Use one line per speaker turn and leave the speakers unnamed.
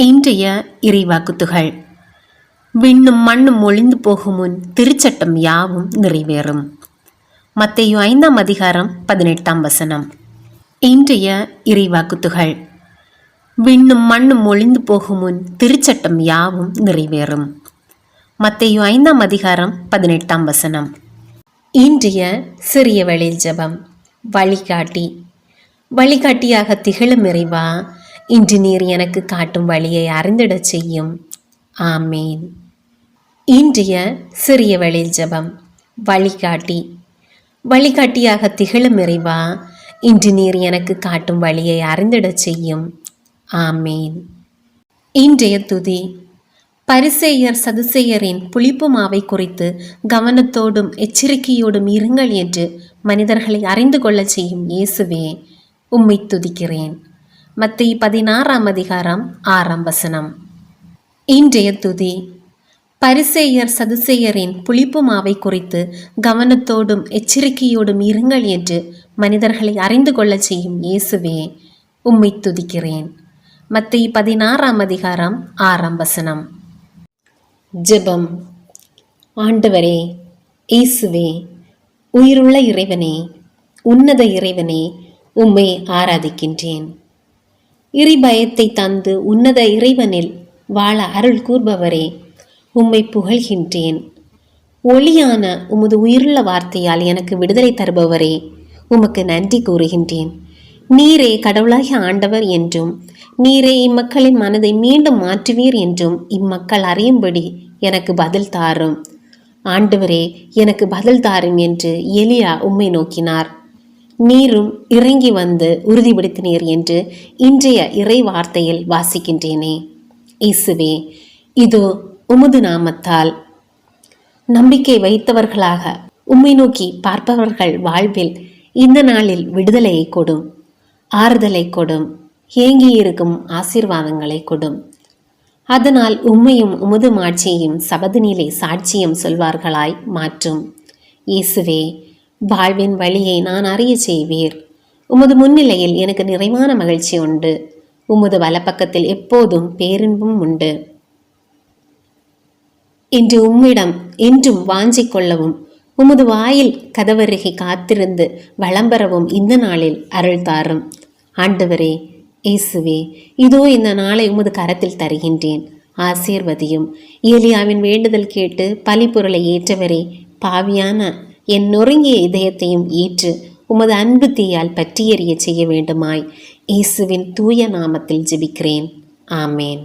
இன்றைய இறைவாக்குத்துகள். விண்ணும் மண்ணும் ஒளிந்து போகும் முன் திருச்சட்டம் யாவும் நிறைவேறும். மத்தேயு 5ஆம் அதிகாரம் 18ஆம் வசனம். இன்றைய இறைவாக்குத்துகள். விண்ணும் மண்ணும் ஒளிந்து போகும் முன் திருச்சட்டம் யாவும் நிறைவேறும். மத்தேயு 5ஆம் அதிகாரம் 18ஆம் வசனம். இன்றைய சிறிய வேளையில் ஜெபம். வழிகாட்டியாக திகழும் இறைவா, இன்று நீர் எனக்கு காட்டும் வழியை அறிந்திடச் செய்யும். ஆமேன். இன்றைய சிறிய வேளையில் ஜெபம். வழிகாட்டியாக திகழும் இறைவா, இன்று நீர் எனக்கு காட்டும் வழியை அறிந்திடச் செய்யும். ஆமேன். இன்றைய துதி. பரிசேயர் சதுசேயரின் புளிப்பு மாவை குறித்து கவனத்தோடும் எச்சரிக்கையோடும் இருங்கள் என்று மனிதர்களை அறிந்து கொள்ள செய்யும் இயேசுவே, உம்மை துதிக்கிறேன். மத்தேயு 16ஆம் அதிகாரம் 6ஆம் வசனம். இன்றைய துதி. பரிசேயர் சதுசேயரின் புளிப்பு மாவை குறித்து கவனத்தோடும் எச்சரிக்கையோடும் இருங்கள் என்று மனிதர்களை அறிந்து கொள்ள செய்யும் இயேசுவே, உம்மை துதிக்கிறேன். மத்தேயு 16ஆம் அதிகாரம் 6ஆம் வசனம். ஜெபம். ஆண்டவரே, இயேசுவே, உயிருள்ள இறைவனே, உன்னத இறைவனே, உம்மை ஆராதிக்கின்றேன். இறைபயத்தை தந்து உன்னத இறைவனில் வாழ அருள் கூர்பவரே, உம்மை புகழ்கின்றேன். ஒளியான உமது உயிருள்ள வார்த்தையால் எனக்கு விடுதலை தருபவரே, உமக்கு நன்றி கூறுகின்றேன். நீரே கடவுளாகிய ஆண்டவர் என்றும் நீரே இம்மக்களின் மனதை மீண்டும் மாற்றுவீர் என்றும் இம்மக்கள் அறியும்படி எனக்கு பதில் தாரும். ஆண்டவரே, எனக்கு பதில் தாரும் என்று எலியா உம்மை நோக்கினார். நீரும் இறங்கி வந்து உறுதிப்படுத்தினீர் என்று இன்றைய இறை வார்த்தையில் வாசிக்கின்றேனே. இயேசுவே, இதோ உமது நாமத்தால் நம்பிக்கை வைத்தவர்களாக உம்மை நோக்கி பார்ப்பவர்கள் வாழ்வில் இந்த நாளில் விடுதலையை கொடும், ஆறுதலை கொடும், ஏங்கியிருக்கும் ஆசீர்வாதங்களை கொடும். அதனால் உம்மையும் உமது மாட்சியையும் சபதினிலே சாட்சியம் சொல்வார்களாய் மாற்றும். இயேசுவே, வாழ்வின் வழியை நான் அறிய செய்வீர். உமது முன்னிலையில் எனக்கு நிறைவான மகிழ்ச்சி உண்டு. உமது வலப்பக்கத்தில் எப்போதும் பேரின்பும் உண்டு. இன்று உம்மிடம் என்றும் வாஞ்சிக் கொள்ளவும் உமது வாயில் கதவருகே காத்திருந்து வளம்பெறவும் இந்த நாளில் அருள் தாரும். ஆண்டவரே, இயேசுவே, இதோ இந்த நாளை உமது கரத்தில் தருகின்றேன். ஆசீர்வதியும். ஏலியாவின் வேண்டுதல் கேட்டு பலிப்பொருளை ஏற்றவரே, பாவியான என் நொறுங்கிய இதயத்தையும் ஏற்று உமது அன்பு தீயால் பற்றி எறிய செய்ய வேண்டுமாய் இயேசுவின் தூய நாமத்தில் ஜெபிக்கிறேன். ஆமேன்.